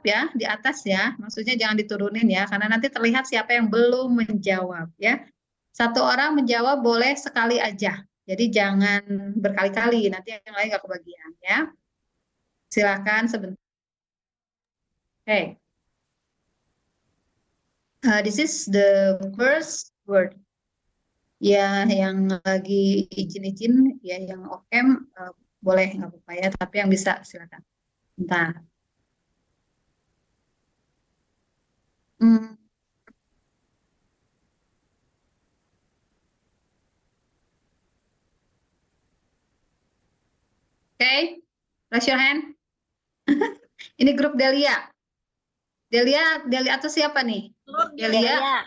ya, di atas ya. Maksudnya jangan diturunin ya, karena nanti terlihat siapa yang belum menjawab ya. Satu orang menjawab boleh sekali aja. Jadi jangan berkali-kali, nanti yang lain nggak kebagian ya. Silakan sebentar. Hey, this is the first word. Ya, yang lagi izin-izin, ya yang okem boleh nggak apa-apa ya, tapi yang bisa silakan. Bentar. Hmm, Oke, raise your hand. Ini grup Delia. Delia atau siapa nih? Delia.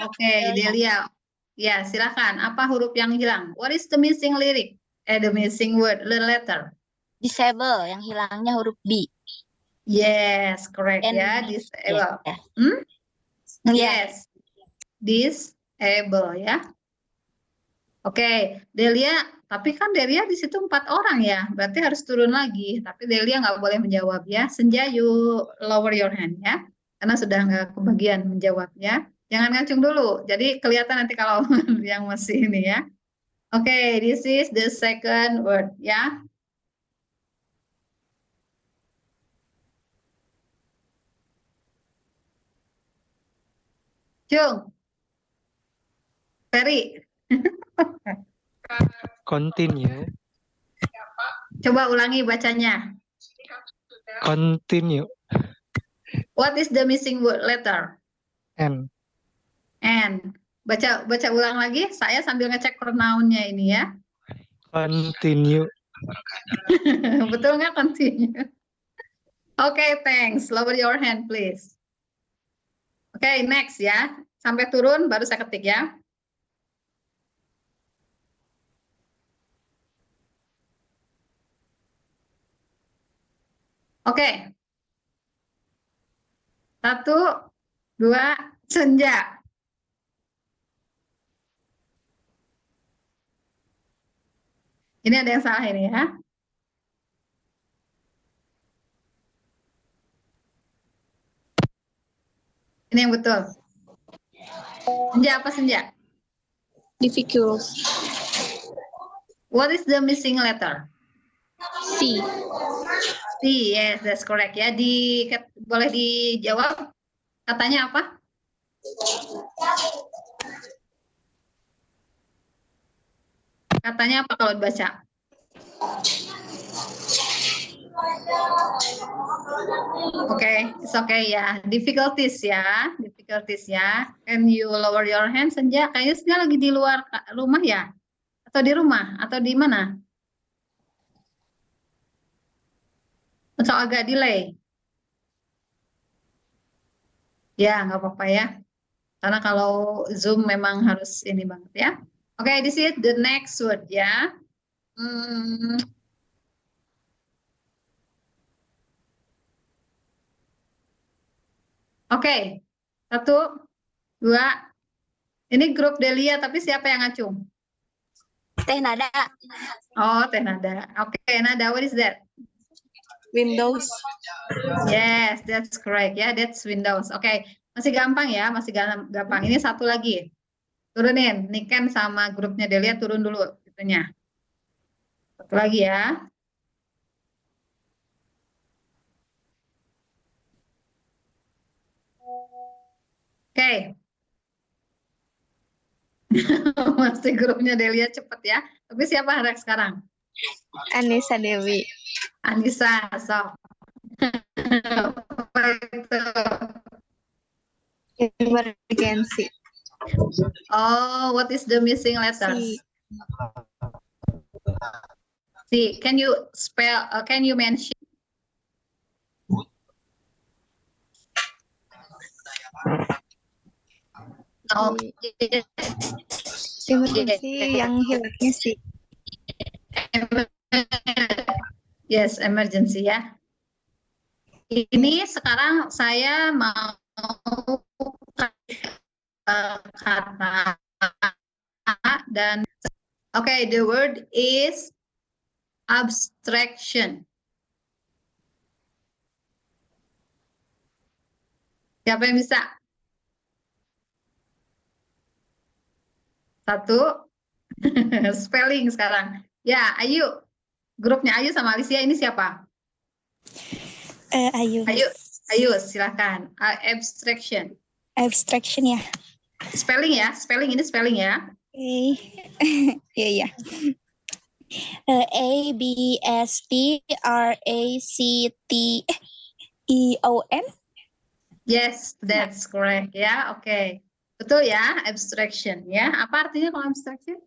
Oke, Delia. Ya, silakan. Apa huruf yang hilang? What is the missing lyric? The missing word, the letter. Disable, yang hilangnya huruf B. Yes, correct ya. Disable. Hmm? Yes, disable ya. Oke, Delia. Tapi kan Delia di situ 4 orang ya. Berarti harus turun lagi. Tapi Delia nggak boleh menjawab ya. Senja, you lower your hand ya. Karena sudah nggak kebagian menjawabnya. Jangan ngacung dulu. Jadi kelihatan nanti kalau yang masih ini ya. Oke, this is the second word ya. Cung, Ferry. Continue. Coba ulangi bacanya. Continue. What is the missing word letter? N. N. Baca ulang lagi. Saya sambil ngecek pronounnya ini ya. Continue. Betul nggak continue? Oke, thanks. Lower your hand, please. Oke, next ya. Sampai turun baru saya ketik ya. Oke. 1, 2, senja. Ini ada yang salah ini ya. Ini yang betul. Senja apa senja? Difficult. What is the missing letter? C. C, yes, that's correct ya. Boleh dijawab katanya apa? Katanya apa kalau dibaca? Oke, it's okay ya. Difficulties ya. Can you lower your hand, Senja? Kayaknya Senja lagi di luar rumah ya? Atau di rumah? Atau di mana? Atau agak delay? Ya, nggak apa-apa ya. Karena kalau Zoom memang harus ini banget ya. Oke, this is the next word ya. Oke, 1, 2. Ini grup Delia, tapi siapa yang ngacung? Teh Nada. Oh, Teh Nada. Oke, Nada, what is that? Windows. Yes, that's correct ya. That's Windows. Oke, masih gampang ya, masih gampang. Ini satu lagi. Turunin, Niken sama grupnya Delia turun dulu itunya. Satu lagi ya. Oke. Masih grupnya Delia cepet ya. Tapi siapa harap sekarang? Anissa Dewi. Anissa, so. Emergency. Oh, what is the missing letters? C. Can you spell? Can you mention? Oh, Emergency yang hilangnya sih. Yes, emergency ya. Ini sekarang saya mau kata dan okay, the word is abstraction. Siapa yang bisa? Satu. Spelling sekarang. Ya, Ayu. Grupnya Ayu sama Alicia ini siapa? Ayu. Ayu, silakan. Abstraction. Abstraction ya. Spelling ya, spelling ini spelling ya. Oke. Iya, iya. A B S T R A C T E O N. Yes, that's correct ya. Oke. Betul ya, abstraction ya. Apa artinya kalau abstraction?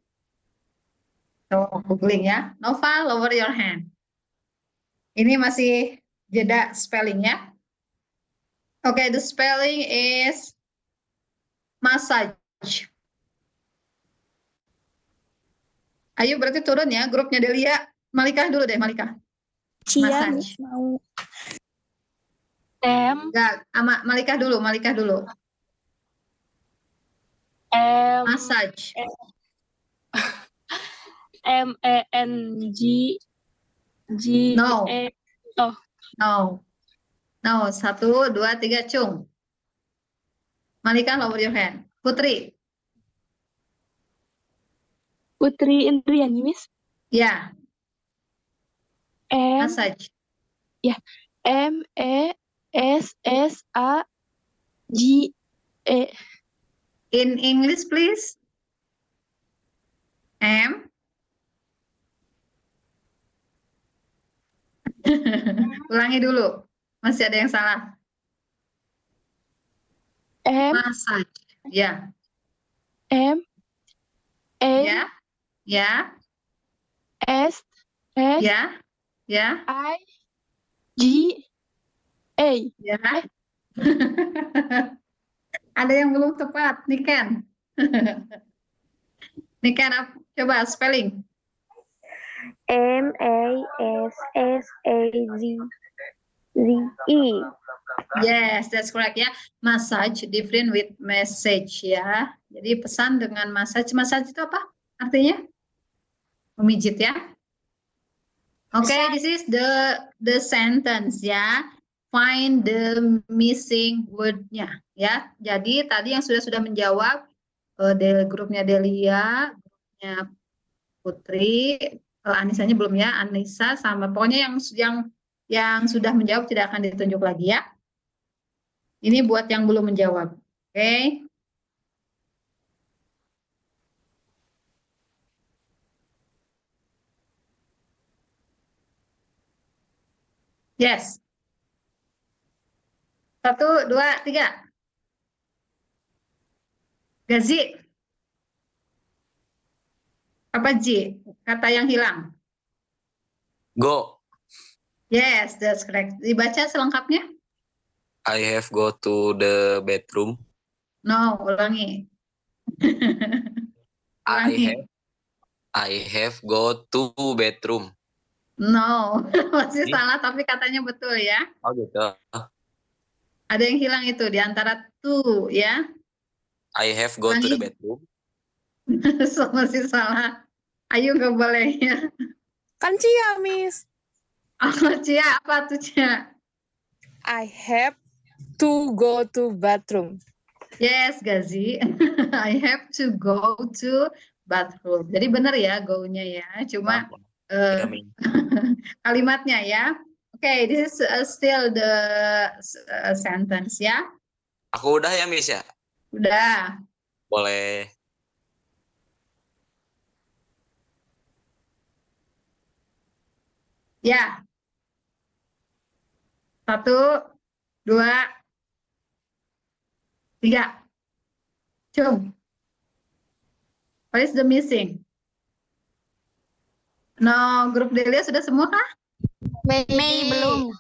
Oh, googling ya. Nova, lower your hand. Ini masih jeda spelling ya. Oke, the spelling is massage. Ayo berarti turun ya, grupnya Delia. Malika dulu deh, Malika. Cia Massage. mau. Enggak, Malika dulu, Malika dulu. Massage. MANG No. Oh. No. No, 1, 2, 3, cung. Malika, lower your hand. Putri. Putri Indriani, Miss. Ya, massage. MASSAGE. In English, please. M. Ulangi dulu. Masih ada yang salah. Massage. Ya. M Ya. Ya. S Ya. Ya. I G A. Ya. Ada yang belum tepat, Niken. Niken, coba spelling. MASSAGE. Yes, that's correct ya. Massage different with message ya. Jadi pesan dengan massage. Massage itu apa? Artinya? Memijit ya. Oke, this is the sentence ya. Find the missing word-nya ya. Jadi tadi yang sudah menjawab grupnya Delia, grupnya Putri, Anisanya belum ya. Anissa sama pokoknya yang sudah menjawab tidak akan ditunjuk lagi ya. Ini buat yang belum menjawab. Oke. Yes. 1, 2, 3. Gazi. Apa J? Kata yang hilang. Go. Yes, that's correct. Dibaca selengkapnya? I have go to the bedroom. No, ulangi. Ulangi. I have go to bedroom. No, masih salah tapi katanya betul ya. Oh gitu. Ada yang hilang itu di antara to ya. I have go to the Ulangi. bedroom. So, masih salah. Ayo nggak boleh ya. Kan Cia, Miss. Oh, Cia, apa tuh Cia? I have to go to bathroom. Yes, Gazi. I have to go to bathroom. Jadi benar ya go-nya ya. Cuma kalimatnya ya. Oke, this is still the sentence ya. Aku udah ya, Miss ya? Udah. Boleh. Ya. 1, 2, 3. Cung. What is the missing? No, grup Delia sudah semua kah? Mei belum.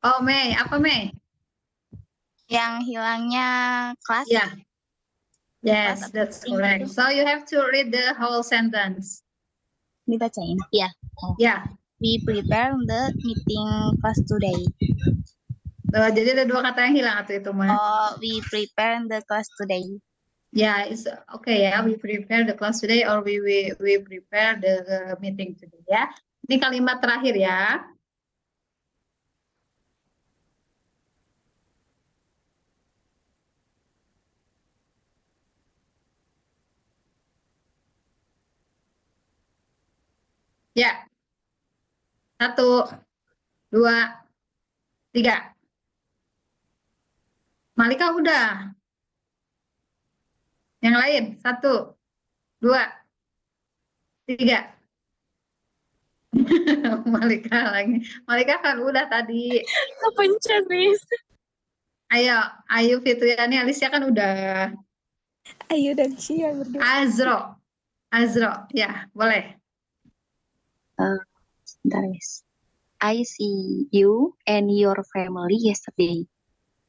Oh, Mei. Apa Mei? Yang hilangnya kelas. Ya. Yes, that's correct. So you have to read the whole sentence. Dibacain. Ya. Ya. We prepare the meeting class today. Jadi ada 2 kata yang hilang atau itu mah. Oh, we prepare the class today. Ya, it's okay ya. We prepare the class today or we prepare the meeting today ya. Ini kalimat terakhir ya. Ya, 1, 2, 3. Malika udah. Yang lain, 1, 2, 3. Malika lagi. Malika kan udah tadi. Kepencet, Miss. Ayu Fitriani, Alicia kan udah. Ayu dan Cia berdua. Azro, ya boleh. Sebentar, Miss. I see you and your family yesterday.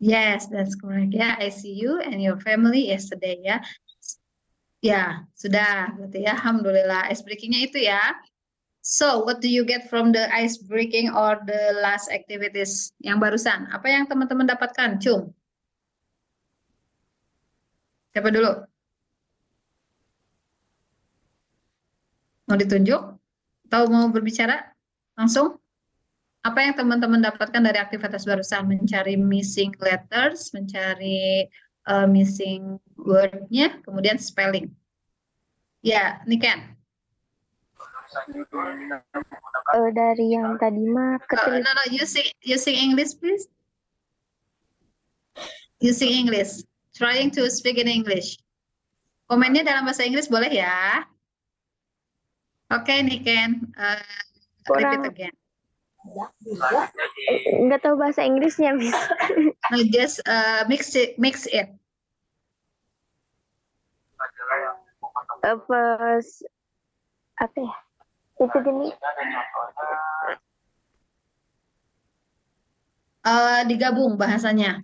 Yes, that's correct. Ya, I see you and your family yesterday ya. Ya, sudah berarti ya. Alhamdulillah. Ice breakingnya itu ya. So, what do you get from the ice breaking or the last activities yang barusan? Apa yang teman-teman dapatkan? Cung. Siapa dulu? Mau ditunjuk? Atau mau berbicara? Langsung? Apa yang teman-teman dapatkan dari aktivitas barusan? Mencari missing letters, mencari missing word-nya, kemudian spelling. Ya, Niken. Dari yang tadi mah No, using English, please. Using English. Trying to speak in English. Komennya dalam bahasa Inggris boleh ya. Oke, Niken. Repeat again. nggak tahu bahasa Inggrisnya, Miss. No, just mix it. Pas apa ya? Itu gini. Digabung bahasanya.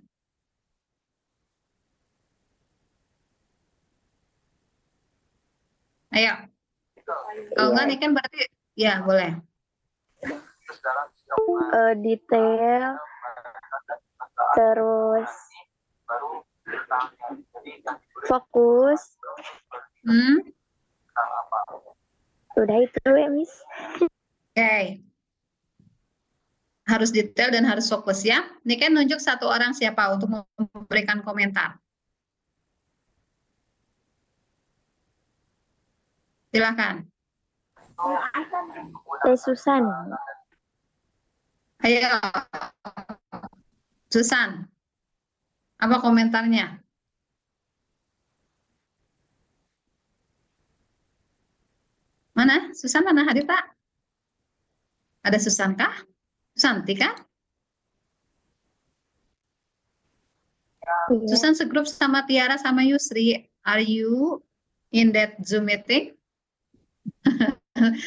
Ayo. Kalau enggak nih kan berarti ya boleh. Detail, terus fokus. Udah itu ya, Miss. Oke. Harus detail dan harus fokus ya. Ini kan nunjuk satu orang siapa untuk memberikan komentar. Silakan. Susan. Ayo. Susan. Apa komentarnya? Mana? Susan mana? Hadir tak? Ada Susan kah? Susanti kah? Iya. Susan segrup sama Tiara sama Yusri. Are you in that Zoom meeting?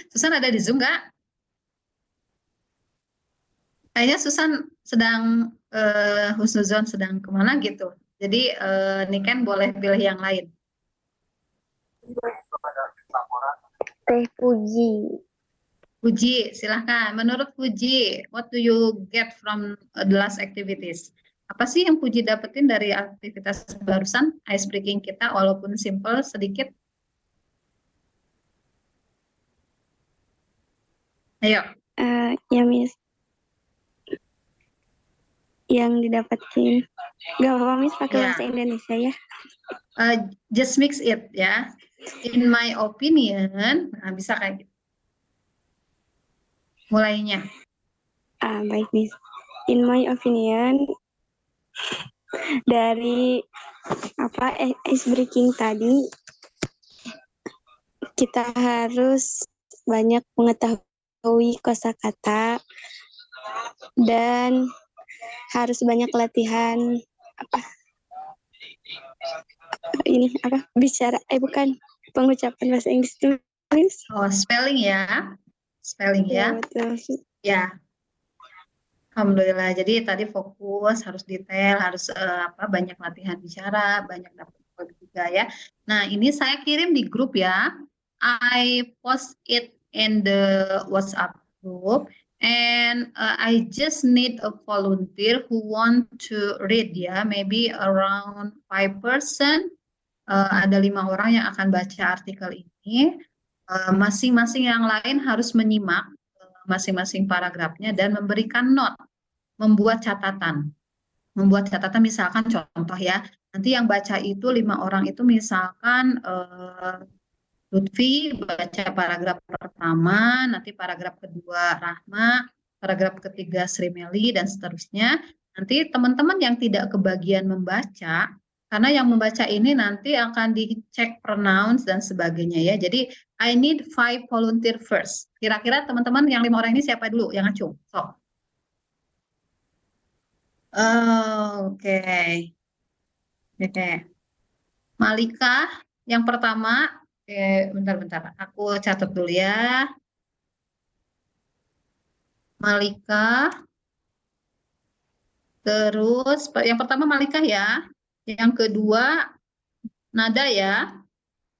Susan ada di Zoom nggak? Kayaknya Susan sedang husnuzon sedang kemana gitu. Jadi Niken boleh pilih yang lain. Teh Puji. Puji, silahkan. Menurut Puji, what do you get from the last activities? Apa sih yang Puji dapetin dari aktivitas barusan, ice breaking kita, walaupun simple sedikit? Ayo. Ya, Miss. Yang didapatin. Gak apa-apa, Miss, pakai Ya. bahasa Indonesia ya. Just mix it ya. In my opinion, nah bisa kayak gitu. Mulainya. Baik, Miss. In my opinion, dari ice breaking tadi, kita harus banyak mengetahui kosakata dan harus banyak latihan bicara bukan pengucapan bahasa Inggris itu, Miss. Oh, spelling ya. Spelling ya. Betul. Ya. Alhamdulillah. Jadi tadi fokus, harus detail, harus banyak latihan bicara, banyak dapat poin juga ya. Nah, ini saya kirim di grup ya. I post it in the WhatsApp group and I just need a volunteer who want to read ya. Maybe around 5%. Ada 5 orang yang akan baca artikel ini. Masing-masing yang lain harus menyimak masing-masing paragrafnya dan memberikan note, membuat catatan. Membuat catatan misalkan contoh ya, nanti yang baca itu 5 orang itu misalkan Lutfi baca paragraf pertama, nanti paragraf kedua Rahma, paragraf ketiga Sri Meli, dan seterusnya. Nanti teman-teman yang tidak kebagian membaca, karena yang membaca ini nanti akan dicek pronounce dan sebagainya ya. Jadi I need 5 volunteer first. Kira-kira teman-teman yang 5 orang ini siapa dulu yang ngacung? So. Oke. Oke. Malika yang pertama. Bentar-bentar. Aku catat dulu ya. Malika. Terus yang pertama Malika ya. Yang kedua Nada ya.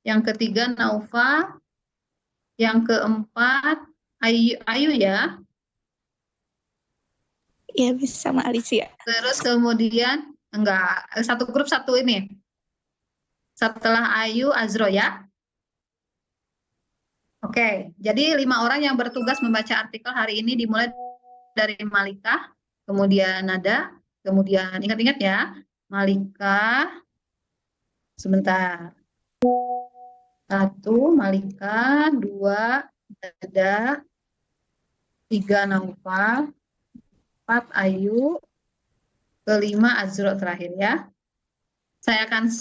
Yang ketiga Naufa. Yang keempat Ayu ya. Ya bisa sama Alicia. Terus kemudian enggak, satu grup satu ini. Setelah Ayu, Azro ya. Oke, jadi 5 orang yang bertugas membaca artikel hari ini dimulai dari Malika, kemudian Nada, kemudian ingat-ingat ya, Malika, sebentar. 1, Malika, 2, Nada, 3, Naufal, 4, Ayu, kelima Azro terakhir ya. Saya akan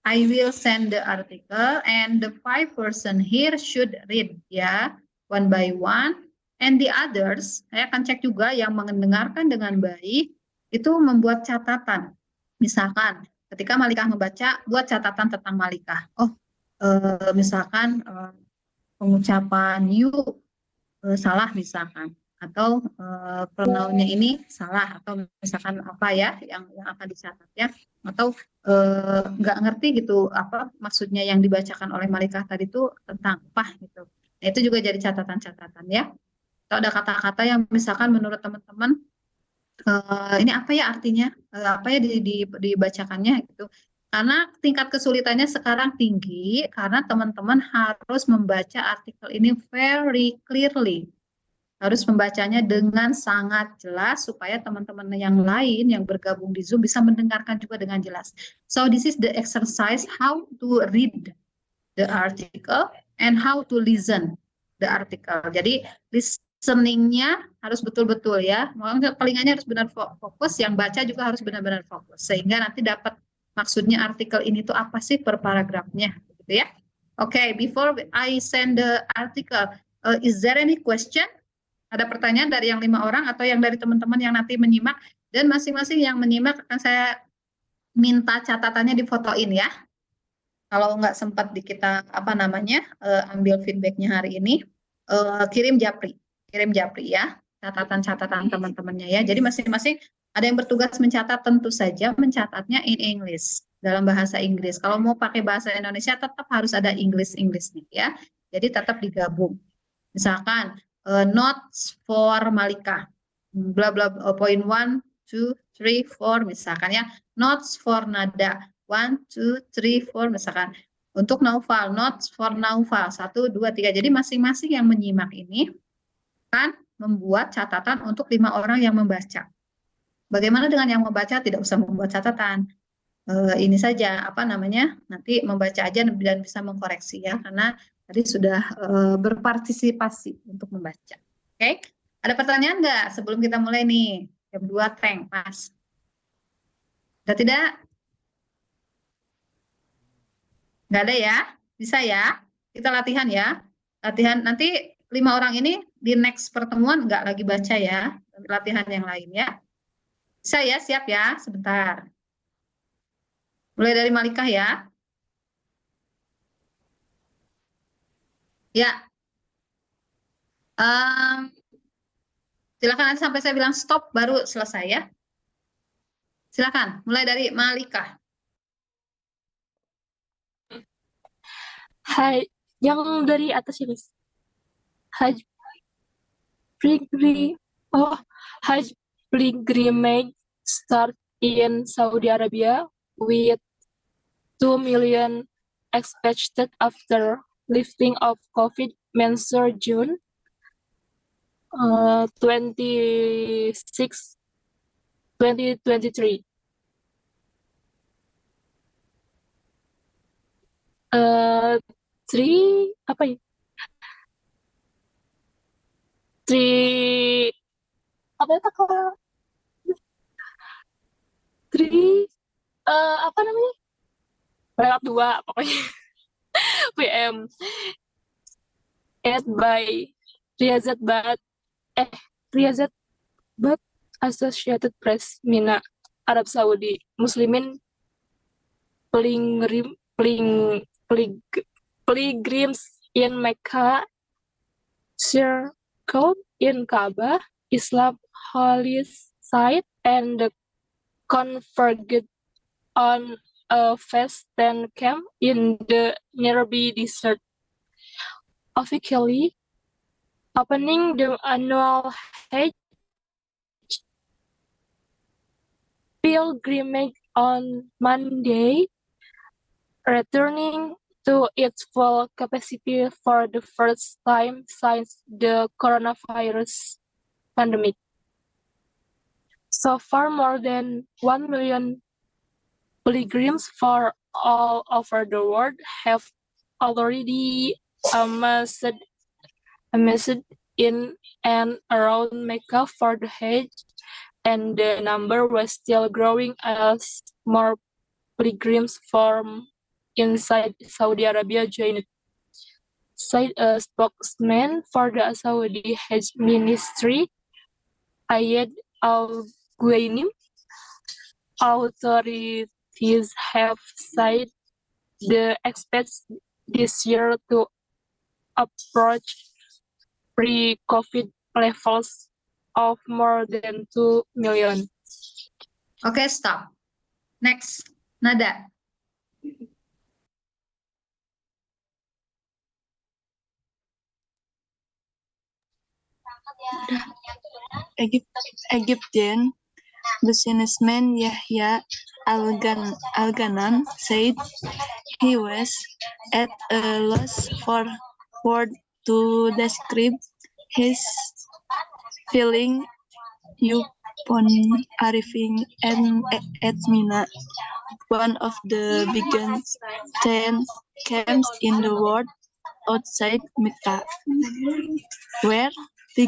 I will send the article and the 5 person here should read ya, one by one. And the others, saya akan cek juga yang mendengarkan dengan baik, itu membuat catatan. Misalkan ketika Malika membaca, buat catatan tentang Malika. Misalkan pengucapan you salah misalkan. Atau pronounnya ini salah. Atau misalkan apa ya yang akan dicatat ya. Atau nggak ngerti gitu apa maksudnya yang dibacakan oleh Malika tadi itu tentang apa gitu. Nah, itu juga jadi catatan-catatan ya. Atau ada kata-kata yang misalkan menurut teman-teman ini apa ya artinya, apa ya dibacakannya gitu. Karena tingkat kesulitannya sekarang tinggi karena teman-teman harus membaca artikel ini very clearly. Harus membacanya dengan sangat jelas supaya teman-teman yang lain yang bergabung di Zoom bisa mendengarkan juga dengan jelas. So this is the exercise how to read the article and how to listen the article. Jadi listening-nya harus betul-betul ya. Telingannya harus benar fokus, yang baca juga harus benar-benar fokus. Sehingga nanti dapat maksudnya artikel ini tuh apa sih per paragrafnya gitu ya. Okay, before I send the article, is there any question? Ada pertanyaan dari yang 5 orang atau yang dari teman-teman yang nanti menyimak, dan masing-masing yang menyimak akan saya minta catatannya difotoin ya. Kalau nggak sempat kita ambil feedbacknya hari ini, kirim japri ya catatan-catatan teman-temannya ya. Jadi masing-masing ada yang bertugas mencatat, tentu saja mencatatnya in English dalam bahasa Inggris. Kalau mau pakai bahasa Indonesia tetap harus ada English nih ya. Jadi tetap digabung. Misalkan notes for Malika, bla bla point 1, 2, 3, 4 misalkan ya. Notes for Nada 1, 2, 3, 4 misalkan. Untuk Naufal, notes for Naufal 1, 2, 3. Jadi masing-masing yang menyimak ini kan membuat catatan untuk 5 orang yang membaca. Bagaimana dengan yang membaca? Tidak usah membuat catatan. Ini saja nanti membaca aja dan bisa mengkoreksi ya, karena tadi sudah berpartisipasi untuk membaca. Oke, ada pertanyaan nggak sebelum kita mulai nih? Jam 2 tank pas. Ada tidak? Nggak ada ya? Bisa ya? Kita latihan ya. Latihan nanti 5 orang ini di next pertemuan nggak lagi baca ya. Latihan yang lain ya. Bisa ya? Siap ya? Sebentar. Mulai dari Malika ya. Ya. Silakan nanti sampai saya bilang stop baru selesai ya. Silakan, mulai dari Malika. Hai, yang dari atas ini. Hajj pilgrimage start in Saudi Arabia with 2 million expected after lifting of COVID measure June 26, 2023. Three apa ya? Three apa ya kalau three apa namanya? Lewat 2 pokoknya. PM. Ed by Riyazat Bat Riyazat Bat Associated Press Mina Arab Saudi Muslimin pilgrim pilgrims in Mecca circle in Kaaba Islam holy site and the converged on a fast tent camp in the nearby desert, officially opening the annual Hajj pilgrimage on Monday, returning to its full capacity for the first time since the coronavirus pandemic. So far, more than 1 million pilgrims from all over the world have already amassed in and around Mecca for the Hajj, and the number was still growing as more pilgrims from inside Saudi Arabia joined, said a spokesman for the Saudi Hajj Ministry, Ayed Al-Ghwainim. Authorities have said they expect this year to approach pre-COVID levels of more than 2 million. Oke, stop. Next, Nada. Egyptian businessman Yahya Al-Ganan said he was at a loss for words to describe his feeling upon arriving at Mina, one of the biggest tent camps in the world outside Mecca, where the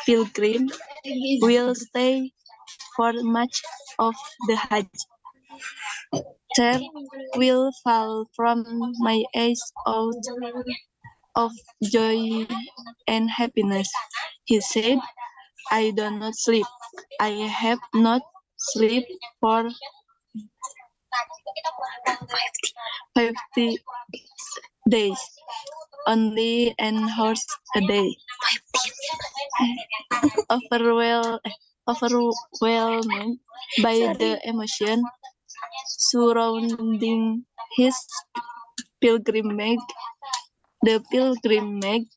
pilgrim will stay for much of the Hajj. Tears will fall from my eyes out of joy and happiness. He said, I do not sleep. I have not slept for 50 days, only an horse a day. Overwhelmed by the emotion surrounding his pilgrimage, the pilgrimage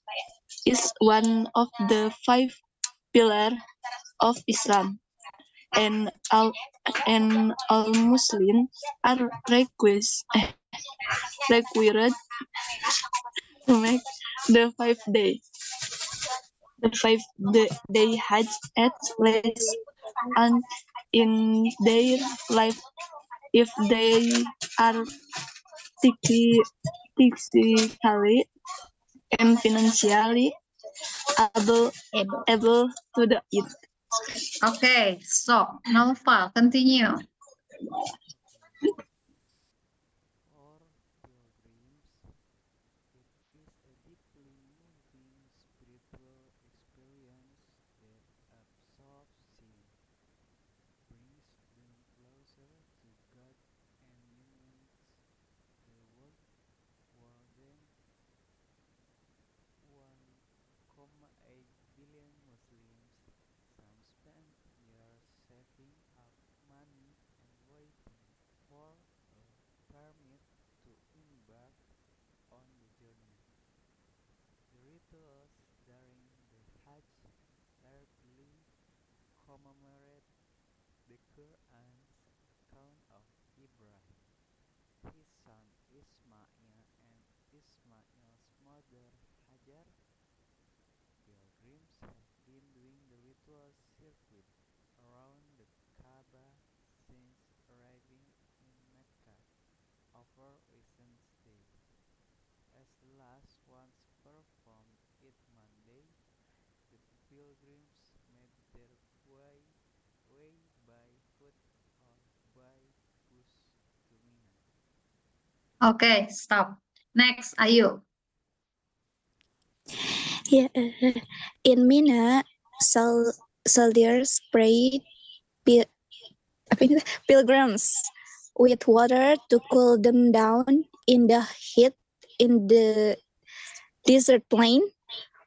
is one of the 5 pillars of Islam, and all Muslims are required to make the 5-day Hajj at least once in their life if they are physically and financially able to do it. Oke, so Naufal, continue. For pilgrims, it is a deeply moving spiritual experience that absorbs sin, brings them closer to God, and unites the world. More than 1.8 billion Muslims, some spend years saving up money and waiting for a permit to embark on the journey. The rituals during the Hajj largely commemorate the Quran's account of Ibrahim, his son Ismail, and Ismail's mother Hajar. Pilgrims have been doing the ritual circuit around the Kaaba since arriving in Mecca over recent days. pilgrims made their way by foot or by bus to Mina. Okay, stop. Next, Ayu. Yeah, in Mina, soldiers prayed pil- apa ini, pilgrims with water to cool them down in the heat in the desert plain,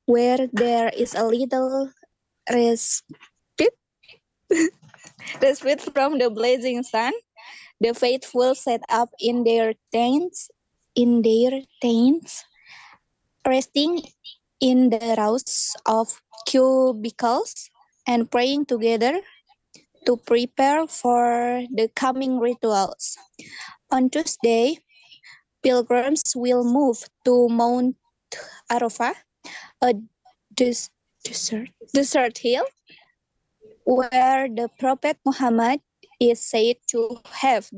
where there is a little respite, respite from the blazing sun. The faithful set up in their tents, resting in the rows of cubicles and praying together to prepare for the coming rituals. On Tuesday, pilgrims will move to Mount Arafah, a desert hill where the Prophet Muhammad is said to have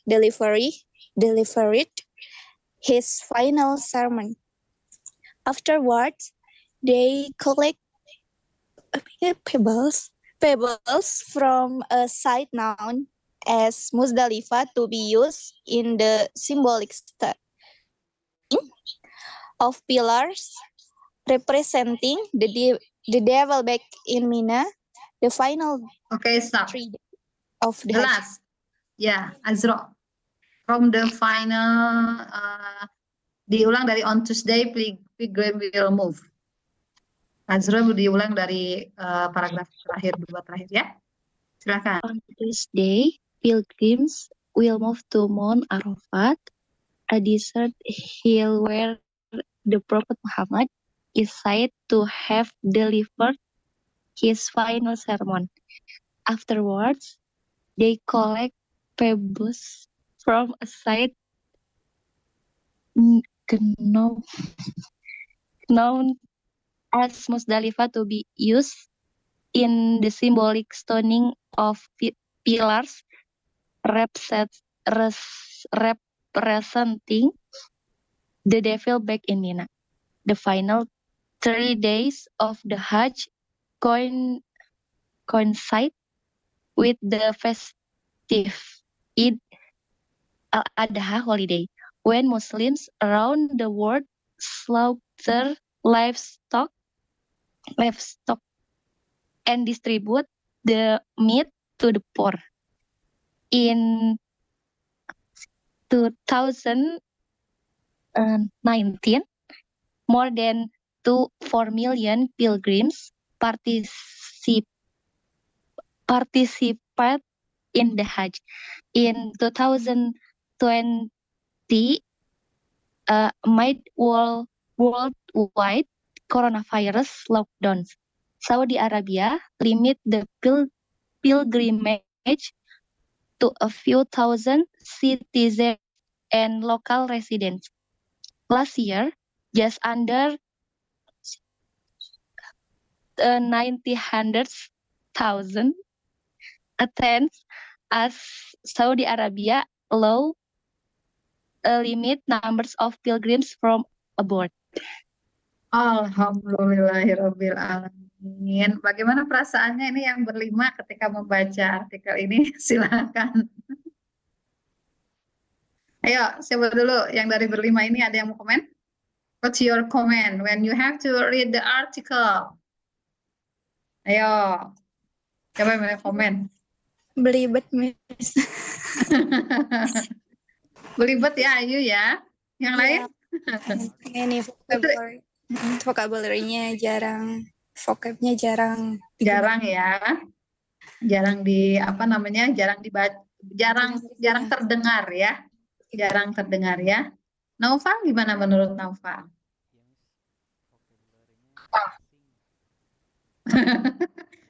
delivered his final sermon. Afterwards, they collect pebbles from a site known as Muzdalifah to be used in the symbolic of pillars representing the devil back in Mina, the final Okay, stop. 3 days of the The Hajj. last. Ya, Azra. From the final, diulang dari on Tuesday, pilgrim will move. Azra diulang dari paragraf terakhir, dua terakhir ya. Silakan. On Tuesday, pilgrims will move to Mount Arafat, a desert hill where the Prophet Muhammad is said to have delivered his final sermon. Afterwards, they collect pebbles from a site known as Muzdalifah to be used in the symbolic stoning of pillars representing the devil back in Mina. The final 3 days of the Hajj coincide with the festive Eid al-Adha holiday, when Muslims around the world slaughter livestock and distribute the meat to the poor. In 2019, more than 4 million pilgrims participate in the Hajj. In 2020, amid worldwide coronavirus lockdowns, Saudi Arabia limit the pilgrimage to a few thousand citizens and local residents. Last year, just under 900,000 attends as Saudi Arabia allow a limit numbers of pilgrims from abroad. Alhamdulillahirabbil alamin. Bagaimana perasaannya ini yang berlima ketika membaca artikel ini? Silakan. Ayo, siapa dulu yang dari berlima ini ada yang mau komen? What's your comment when you have to read the article? Ayo, siapa yang mau komen? Belibet, Miss. Belibet ya, Ayu ya. Yang lain? Ini vocabulary-nya jarang, vocabnya jarang. Jarang ya. Jarang jarang terdengar ya. Jarang terdengar ya. Naufa gimana menurut Naufa?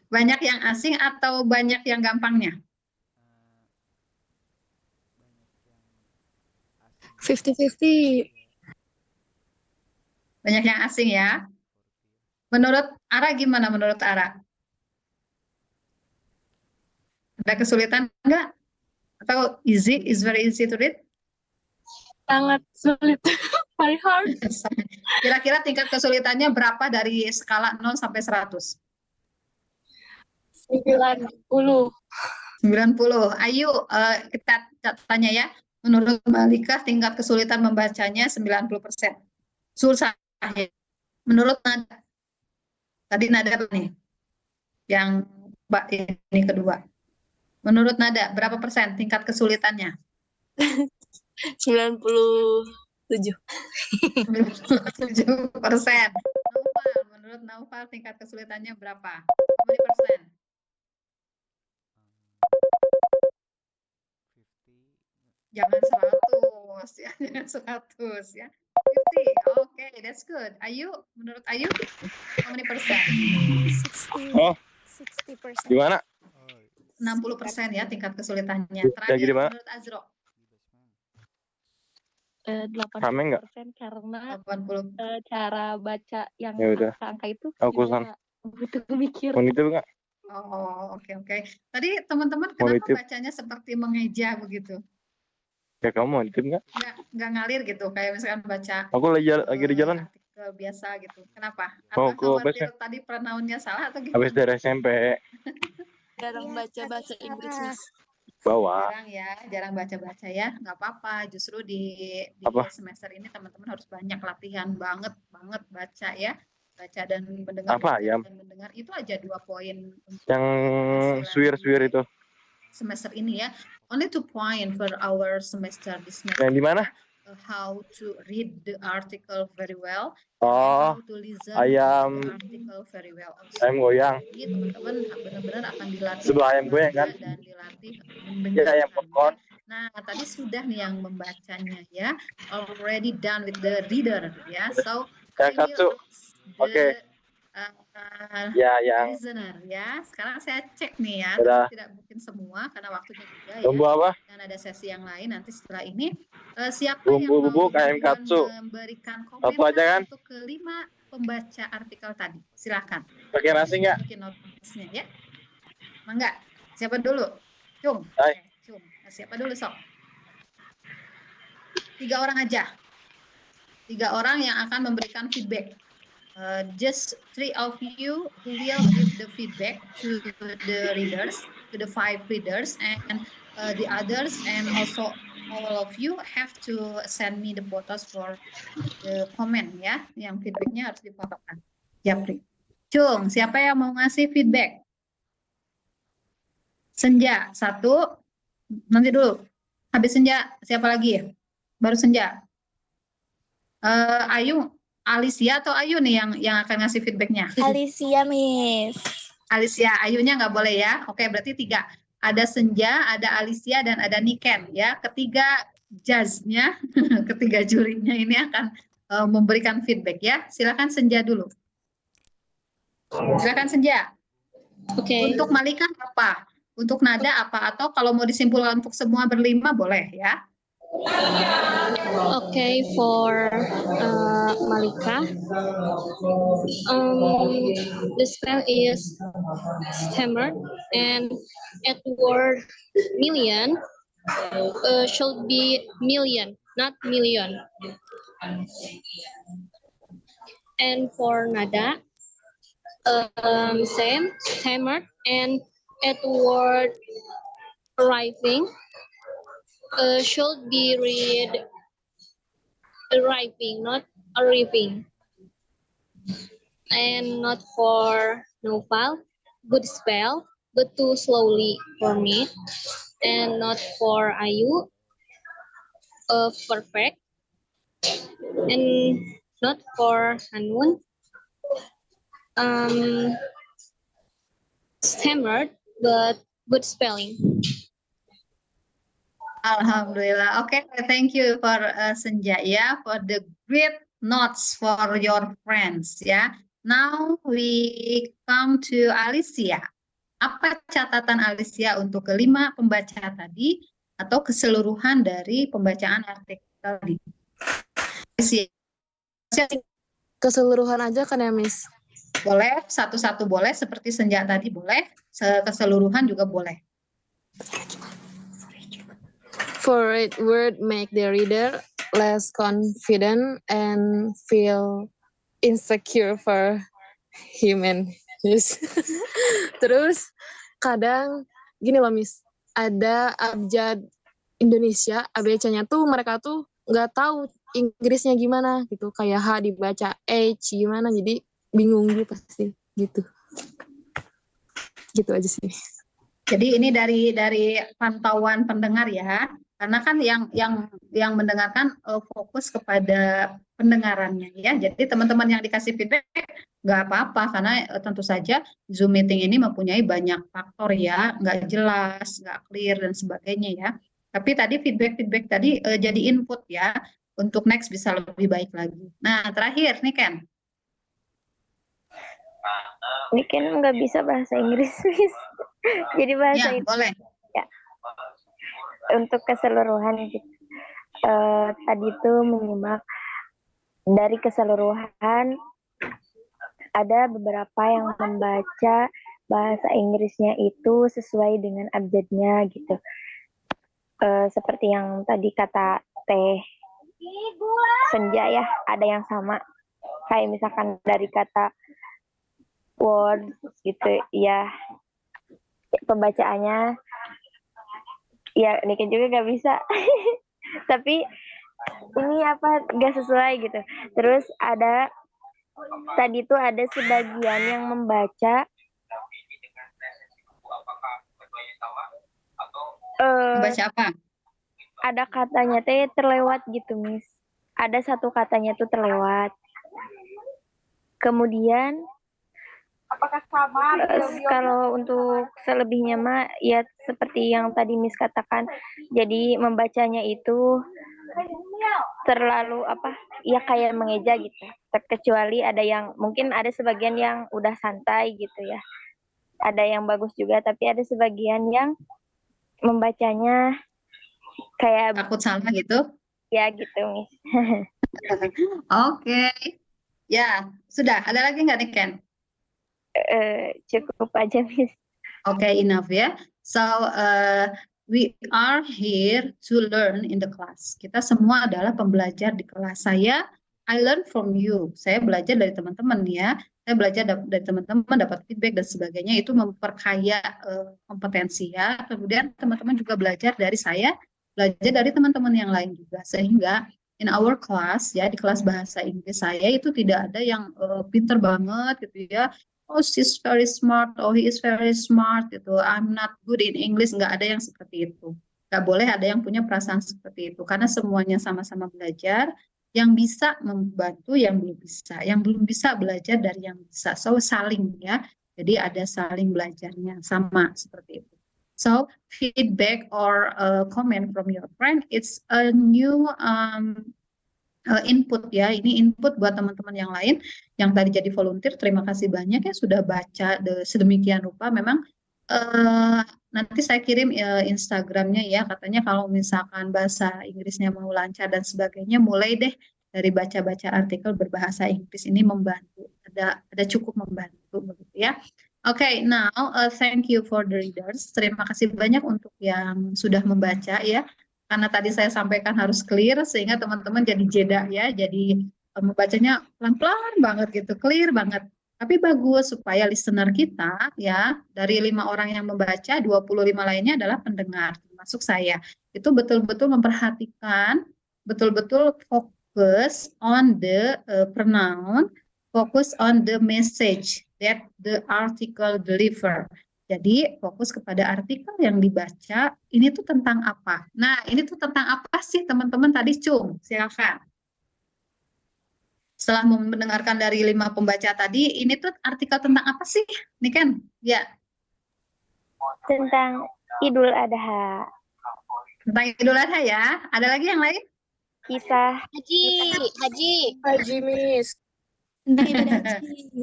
Banyak yang asing atau banyak yang gampangnya? 50-50. Banyak yang asing ya. Menurut Ara gimana menurut Ara? Ada kesulitan enggak? Atau easy, is very easy to read? Sangat sulit. Very hard. Kira-kira tingkat kesulitannya berapa dari skala 0 sampai 100? 90. 90. Ayu, kita tanya ya. Menurut Malika, tingkat kesulitan membacanya 90%. Susah ya. Menurut Nada, tadi Nada apa nih? Yang ini kedua. Menurut Nada, berapa persen tingkat kesulitannya? 97. 97%. Naufal, menurut Naufal tingkat kesulitannya berapa? Berapa persen? 50. Jangan 100 ya, jangan 100 ya. 50. Oke, that's good. Ayu, menurut Ayu, how many percent? 60. Oh, 60%. gimana? Oh, 60% ya tingkat kesulitannya. Lagi Terakhir, di mana? menurut Azro, di basement. 80% Rame nggak? karena 80. cara baca yang Ya udah. angka-angka itu Aku san. juga butuh mikir. Monitor nggak? Oh, oke. Tadi teman-teman Mau kenapa nitip? bacanya seperti mengeja begitu? Ya kamu monitor nggak? Nggak ngalir gitu, kayak misalkan baca Aku lagi di jalan. artikel biasa gitu. Kenapa? Mau Apa ke khawatir basement. tadi pronounnya salah atau Habis gimana? dari SMP Jarang baca bahasa Inggris, Miss. bawa. Jarang baca-baca ya, nggak apa-apa. Justru di Apa? semester ini teman-teman harus banyak latihan banget baca ya, baca dan mendengar. Apa baca ayam? dan mendengar itu aja 2 poin untuk Yang keberhasilan suwir-suwir di itu. semester ini ya. Only 2 point for our semester this semester. Yang di mana? How to read the article very well. Oh, How to listen ayam. the article very well. Ayam goyang. Jadi teman-teman benar-benar akan dilatih Sebelah ayam goyang kan? membaca dan dilatih Ya mendengarkan. ayam popcorn. Nah, tadi sudah nih yang membacanya ya. Already done with the reader ya. So I will Katsu. ask Oke. the Ya yang listener ya. Sekarang saya cek nih ya. Udah. Tapi tidak mungkin semua karena waktunya juga ya. bumbu apa? Dan ada sesi yang lain nanti setelah ini. Siapa yang Bumbu mau bubuk ayam duluan katsu. memberikan Satu aja kan? komentar untuk kelima pembaca artikel tadi? Silakan. Pakai nasi nggak? Bikin notes-nya ya. Mangga. Siapa dulu? Cung. Hai. Cung. Siapa dulu sok? 3 orang aja. 3 orang yang akan memberikan feedback. Just 3 of you who will give the feedback to the readers, to the 5 readers, and the others, and also all of you have to send me the photos for the comment ya. Yang feedbacknya harus difotokan. Japri. Cung, siapa yang mau ngasih feedback? Senja, 1. Nanti dulu. Habis Senja, siapa lagi? Baru Senja. Ayu, Alicia atau Ayu nih yang akan ngasih feedbacknya? Alicia, Miss. Alicia, Ayunya nggak boleh ya. Oke, berarti 3. Ada Senja, ada Alicia, dan ada Niken ya. Ketiga judge-nya, ketiga jurinya ini akan memberikan feedback ya. Silakan Senja dulu. Silakan Senja. Okay. Untuk Malika apa? Untuk Nada apa? Atau kalau mau disimpulkan untuk semua berlima boleh ya. Okay, for Malika, the spell is stammered, and Edward million should be million, not million. And for Nada, same, stammered, and Edward arriving should be read arriving, not arriving. And not for Noval, good spell, but too slowly for me. And not for Ayu, perfect. And not for Hanun, stammered, but good spelling. Alhamdulillah. Okay, thank you for Senja ya, for the great notes for your friends ya. Now we come to Alicia. Apa catatan Alicia untuk kelima pembaca tadi atau keseluruhan dari pembacaan artikel tadi? Alicia. Keseluruhan aja kan ya, Miss? Boleh, satu-satu boleh, seperti Senja tadi boleh, keseluruhan juga boleh. For it word make the reader less confident and feel insecure for human. Terus kadang gini loh Miss, ada abjad Indonesia, ABC-nya tuh mereka tuh nggak tahu Inggrisnya gimana gitu, kayak H dibaca H gimana, jadi bingung gitu pasti gitu. Gitu aja sih. Jadi ini dari pantauan pendengar ya, karena kan yang mendengarkan fokus kepada pendengarannya ya. Jadi teman-teman yang dikasih feedback nggak apa-apa, karena tentu saja Zoom meeting ini mempunyai banyak faktor ya, nggak jelas, nggak clear dan sebagainya ya. Tapi tadi feedback tadi jadi input ya, untuk next bisa lebih baik lagi. Nah terakhir nih Ken. Ini kan nggak bisa bahasa Inggris, Miss. Jadi bahasa Ya boleh. ya, untuk keseluruhan gitu. Tadi tuh menyimak dari keseluruhan, ada beberapa yang membaca bahasa Inggrisnya itu sesuai dengan abjadnya gitu. Seperti yang tadi kata Teh Senja ya, ada yang sama. Kayak misalkan dari kata word gitu ya, pembacaannya ya Niken juga gak bisa. Tapi ini apa gak sesuai gitu. Terus ada tadi tuh ada sebagian yang membaca Membaca apa? ada katanya teh terlewat gitu Miss. Ada satu katanya tuh terlewat. Kemudian Apakah sama? kalau untuk selebihnya mah ya seperti yang tadi Miss katakan, jadi membacanya itu terlalu apa ya kayak mengeja gitu. Terkecuali ada yang mungkin ada sebagian yang udah santai gitu ya. Ada yang bagus juga, tapi ada sebagian yang membacanya kayak Takut salah gitu? ya gitu Miss. Oke. Ya, sudah. Ada lagi nggak nih Ken? Cukup aja Miss. Okay, enough ya. So we are here to learn in the class. Kita semua adalah pembelajar di kelas. I learn from you. Saya belajar dari teman-teman ya. Saya belajar dari teman-teman, dapat feedback dan sebagainya. Itu memperkaya kompetensi ya. Kemudian teman-teman juga belajar dari saya, belajar dari teman-teman yang lain juga. Sehingga in our class ya, di kelas bahasa Inggris saya itu tidak ada yang pinter banget gitu ya. Oh, she's very smart. Oh, he is very smart. Gitu. I'm not good in English. Nggak ada yang seperti itu. Nggak boleh ada yang punya perasaan seperti itu. Karena semuanya sama-sama belajar. Yang bisa membantu, yang belum bisa. Yang belum bisa belajar dari yang bisa. So, saling ya. Jadi ada saling belajarnya. Sama seperti itu. So, feedback or comment from your friend, it's a new input ya, ini input buat teman-teman yang lain yang tadi jadi volunteer. Terima kasih banyak ya sudah baca sedemikian rupa. Memang nanti saya kirim Instagramnya ya, katanya kalau misalkan bahasa Inggrisnya mau lancar dan sebagainya, mulai deh dari baca-baca artikel berbahasa Inggris. Ini membantu, ada cukup membantu begitu ya. Okay, now thank you for the readers. Terima kasih banyak untuk yang sudah membaca ya. Karena tadi saya sampaikan harus clear sehingga teman-teman jadi jeda ya, jadi membacanya pelan-pelan banget gitu, clear banget. Tapi bagus supaya listener kita ya, dari 5 orang yang membaca, 25 lainnya adalah pendengar, termasuk saya. Itu betul-betul memperhatikan, betul-betul fokus on the pronoun, fokus on the message that the article deliver. Jadi fokus kepada artikel yang dibaca, ini tuh tentang apa? Nah, ini tuh tentang apa sih teman-teman tadi, Cung? Silakan. Setelah mendengarkan dari 5 pembaca tadi, ini tuh artikel tentang apa sih? Ini kan, ya. Tentang Idul Adha. Tentang Idul Adha ya. Ada lagi yang lain? Haji Miss. Tentang ibadah haji.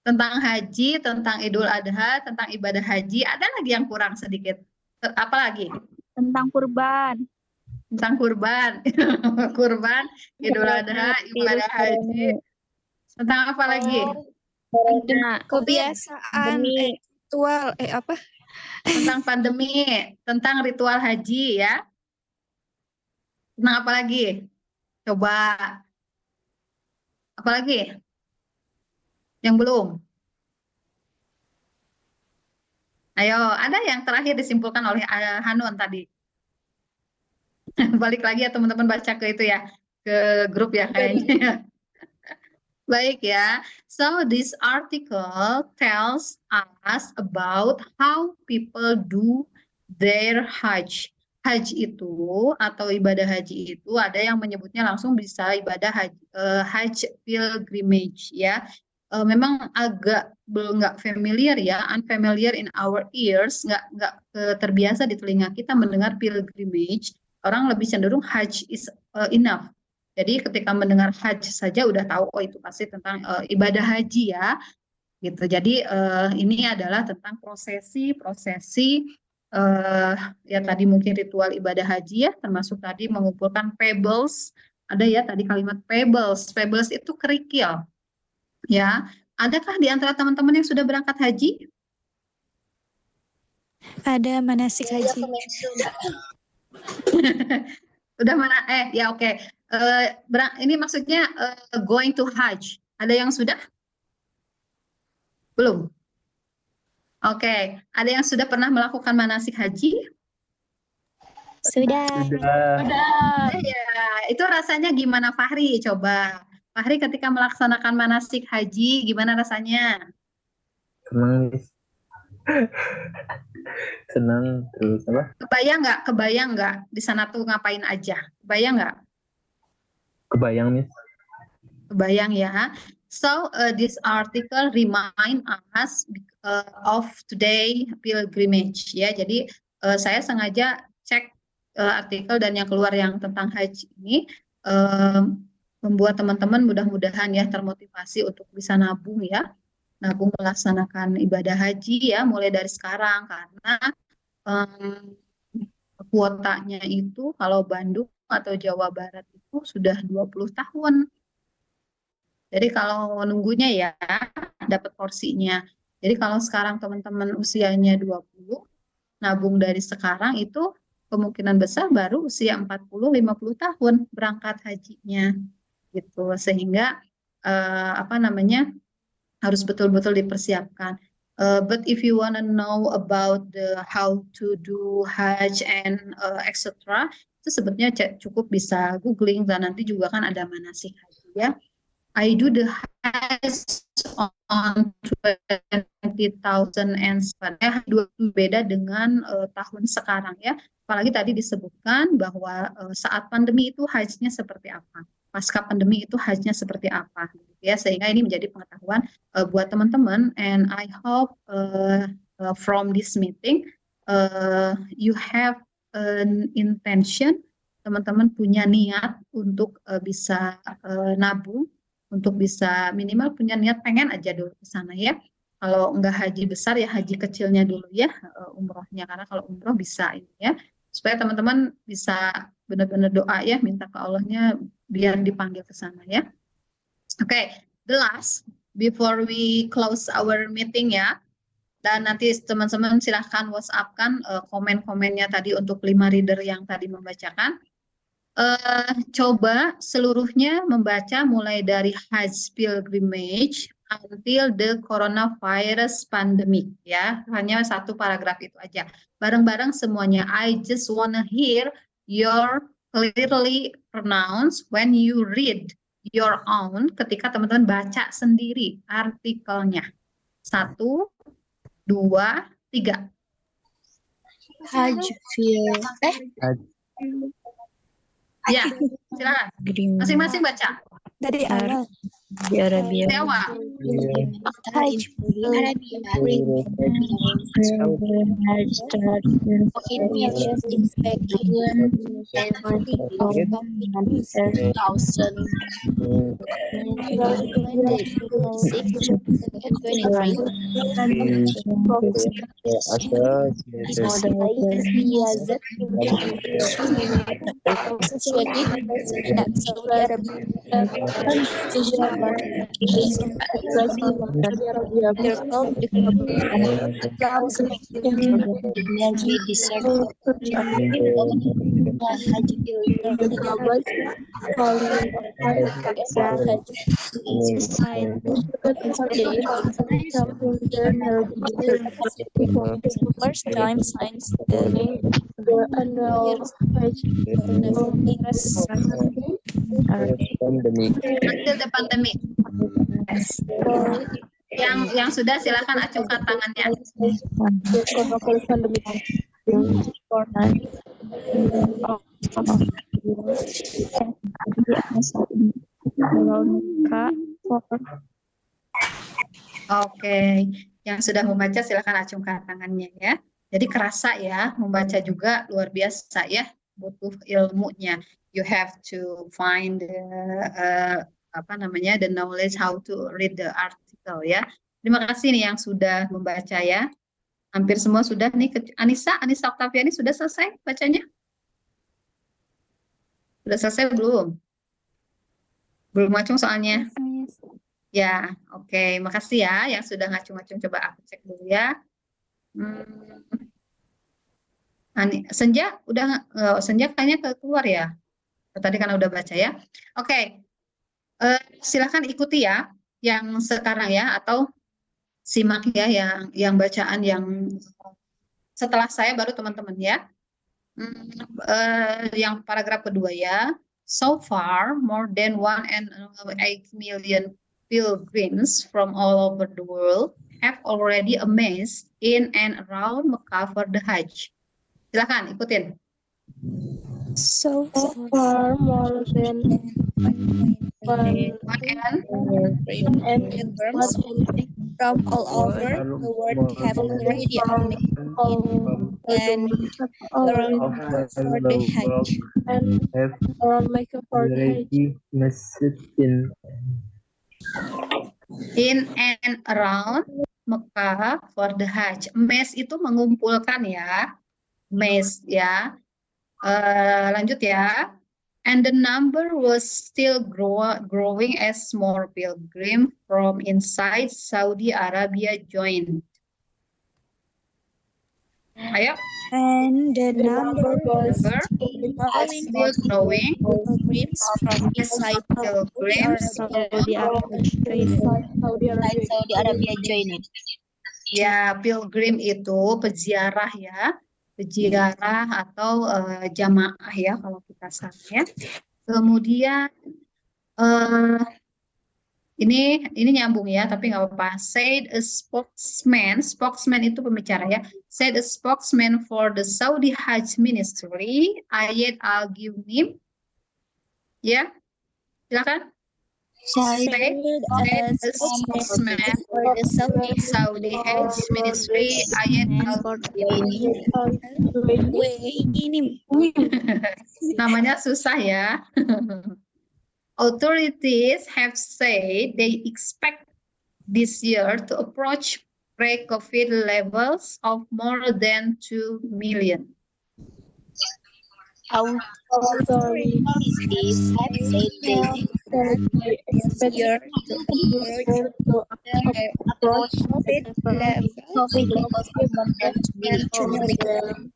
Tentang haji, tentang Idul Adha, tentang ibadah haji. Ada lagi yang kurang sedikit. Apa lagi? Tentang kurban. Tentang kurban. Kurban, Idul Adha, ibadah haji. Tentang apa lagi? Tentang kebiasaan ritual apa? Tentang pandemi, tentang ritual haji ya. Tentang apa lagi? Coba. Apa lagi? Yang belum? Ayo, ada yang terakhir disimpulkan oleh Hanun tadi. Balik lagi ya teman-teman baca ke itu ya, ke grup ya kayaknya. Baik ya. So this article tells us about how people do their Hajj. Hajj itu atau ibadah haji itu ada yang menyebutnya langsung bisa ibadah haji, Hajj pilgrimage ya. Memang agak nggak familiar ya, unfamiliar in our ears, nggak terbiasa di telinga kita mendengar pilgrimage. Orang lebih cenderung Hajj is enough. Jadi ketika mendengar haji saja udah tahu oh itu pasti tentang ibadah haji ya, gitu. Jadi ini adalah tentang prosesi ya tadi mungkin ritual ibadah haji ya, termasuk tadi mengumpulkan pebbles. Ada ya tadi kalimat pebbles. Pebbles itu kerikil. Ya, adakah di antara teman-teman yang sudah berangkat haji? Ada manasik haji. Udah mana? Ya oke. Ini maksudnya going to Hajj. Ada yang sudah? Belum? Oke. Ada yang sudah pernah melakukan manasik haji? Sudah. Ya, itu rasanya gimana Fahri? Coba. Fahri ketika melaksanakan manasik haji, gimana rasanya? Senang, Miss. Senang terus apa? Kebayang nggak di sana tuh ngapain aja? Kebayang nggak? Kebayang, Miss. Kebayang ya. So this article remind us of today pilgrimage ya. Jadi saya sengaja cek artikel dan yang keluar yang tentang haji ini membuat teman-teman mudah-mudahan ya termotivasi untuk bisa nabung ya. Nabung melaksanakan ibadah haji ya mulai dari sekarang karena kuotanya itu kalau Bandung atau Jawa Barat itu sudah 20 tahun. Jadi kalau nunggunya ya dapat porsinya. Jadi kalau sekarang teman-teman usianya 20, nabung dari sekarang itu kemungkinan besar baru usia 40-50 tahun berangkat hajinya. Gitu. Sehingga harus betul-betul dipersiapkan. But if you want to know about how to do Hajj and etc., itu sebetulnya cukup bisa googling dan nanti juga kan ada manasik haji ya. I do the Hajj on 20,000 and beda dengan tahun sekarang ya. Apalagi tadi disebutkan bahwa saat pandemi itu hajinya seperti apa, pasca pandemi itu hajinya seperti apa, gitu ya. Sehingga ini menjadi pengetahuan buat teman-teman. And I hope from this meeting you have an intention, teman-teman punya niat untuk bisa nabung, untuk bisa minimal punya niat pengen aja dulu ke sana ya. Kalau enggak haji besar ya haji kecilnya dulu ya, umrohnya, karena kalau umroh bisa ini ya, supaya teman-teman bisa benar-benar doa ya, minta ke Allahnya biar dipanggil ke sana ya. Oke, the last before we close our meeting ya, dan nanti teman-teman silahkan WhatsApp-kan komen-komennya tadi untuk 5 reader yang tadi membacakan. Coba seluruhnya membaca mulai dari Hajj pilgrimage until the coronavirus pandemic ya, hanya satu paragraf itu aja, bareng-bareng semuanya. I just wanna hear your clearly pronounce when you read your own, ketika teman-teman baca sendiri artikelnya. 1, 2, 3. Hajj Ya, silakan. Masing-masing baca. dari awal. Arabia. Dewa. Hajj Saudi Arabia. Circle the Islam's energy desert Haji Sahabat paling side it's the first time since the annual Hajj coronavirus Until the pandemic. Yes. Yang sudah silakan acungkan tangannya. coronavirus pandemic. Oke, yang sudah membaca silakan acungkan tangannya ya. Jadi kerasa ya, membaca juga luar biasa ya, butuh ilmunya. You have to find the the knowledge how to read the article ya. Terima kasih nih yang sudah membaca ya. Hampir semua sudah nih. Anissa Oktaviani sudah selesai bacanya? Sudah selesai belum? Belum ngacung soalnya. Ya, oke. Makasih ya yang sudah ngacung-ngacung. Coba aku cek dulu ya. Senja udah Senja kayaknya keluar ya. Tadi kan udah baca ya. Oke. Silakan ikuti ya yang sekarang ya, atau simak ya yang bacaan yang setelah saya baru teman-teman ya. Yang paragraf kedua ya. So far, more than 1.8 million pilgrims from all over the world have already amassed in and around Mecca for the Hajj. Silakan ikutin. So far, more than pilgrims from all over the world have already and around for the Hajj. around Mecca for the Hajj. In and around Mekah for the Hajj. Mes itu mengumpulkan ya. Mes ya. Lanjut ya. And the number was still growing as more pilgrims from inside Saudi Arabia joined. Ayo. And the number was still growing. pilgrims from inside Saudi Arabia joined. Ya, pilgrim itu peziarah ya. Peziarah atau jamaah ya kalau kita sama ya. Kemudian ini nyambung ya, tapi nggak apa-apa. Said a spokesman itu pembicara ya. Said a spokesman for the Saudi Hajj Ministry, Ayed Al-Ghumim. Ya, silakan. Said a spokesman for the Saudi Hajj Ministry, Ayed Al-Ghumim. Namanya susah ya. Authorities have said they expect this year to approach pre-COVID levels of more than 2 million. Authorities have said they expect this year to approach COVID levels of more than 2 million.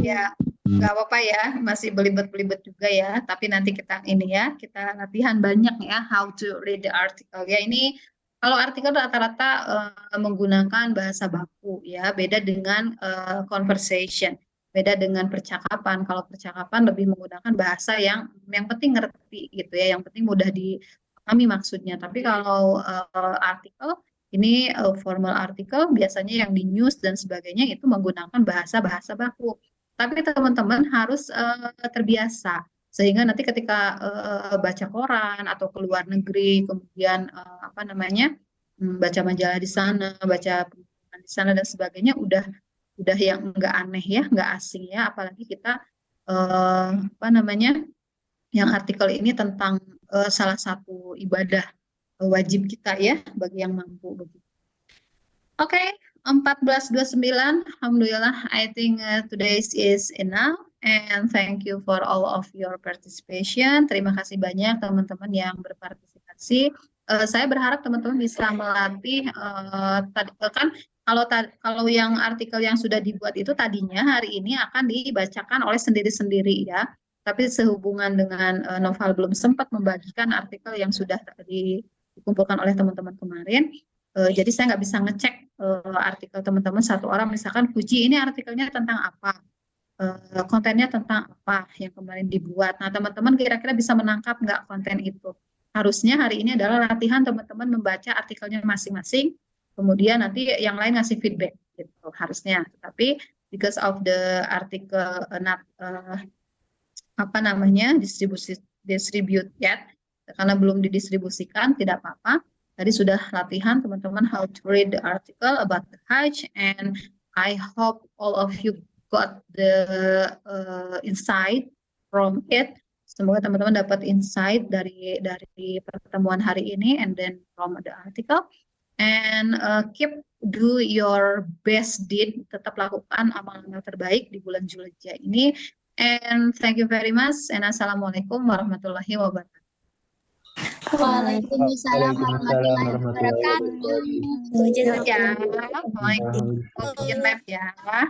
Ya, nggak apa-apa ya, masih belibet-belibet juga ya. Tapi nanti kita kita latihan banyak ya, how to read the article ya. Ini kalau artikel rata-rata menggunakan bahasa baku ya, beda dengan conversation, beda dengan percakapan. Kalau percakapan lebih menggunakan bahasa yang penting ngerti gitu ya, yang penting mudah dipahami maksudnya. Tapi kalau artikel ini formal artikel biasanya yang di news dan sebagainya itu menggunakan bahasa baku. Tapi teman-teman harus terbiasa sehingga nanti ketika baca koran atau ke luar negeri, kemudian baca majalah di sana, baca pengumuman di sana dan sebagainya udah yang nggak aneh ya, nggak asing ya. Apalagi kita yang artikel ini tentang salah satu ibadah wajib kita ya bagi yang mampu begitu. Oke, 14:29. Alhamdulillah, I think today's is enough and thank you for all of your participation. Terima kasih banyak teman-teman yang berpartisipasi. saya berharap teman-teman bisa melatih kan kalau yang artikel yang sudah dibuat itu tadinya hari ini akan dibacakan oleh sendiri-sendiri ya. Tapi sehubungan dengan Noval belum sempat membagikan artikel yang sudah dikumpulkan oleh teman-teman kemarin. Jadi saya nggak bisa ngecek artikel teman-teman satu orang, misalkan Puji ini artikelnya tentang apa, kontennya tentang apa yang kemarin dibuat. Nah teman-teman kira-kira bisa menangkap nggak konten itu? Harusnya hari ini adalah latihan teman-teman membaca artikelnya masing-masing, kemudian nanti yang lain ngasih feedback gitu harusnya. Tapi because of the article not distribute yet, karena belum didistribusikan, tidak apa-apa. Tadi sudah latihan teman-teman how to read the article about the Hajj, and I hope all of you got the insight from it. Semoga teman-teman dapat insight dari pertemuan hari ini and then from the article. And keep do your best deed, tetap lakukan amal-amal terbaik di bulan Zulhijjah ini. And thank you very much. And assalamualaikum warahmatullahi wabarakatuh. Waalaikumsalam warahmatullahi wabarakatuh. Ya, ya.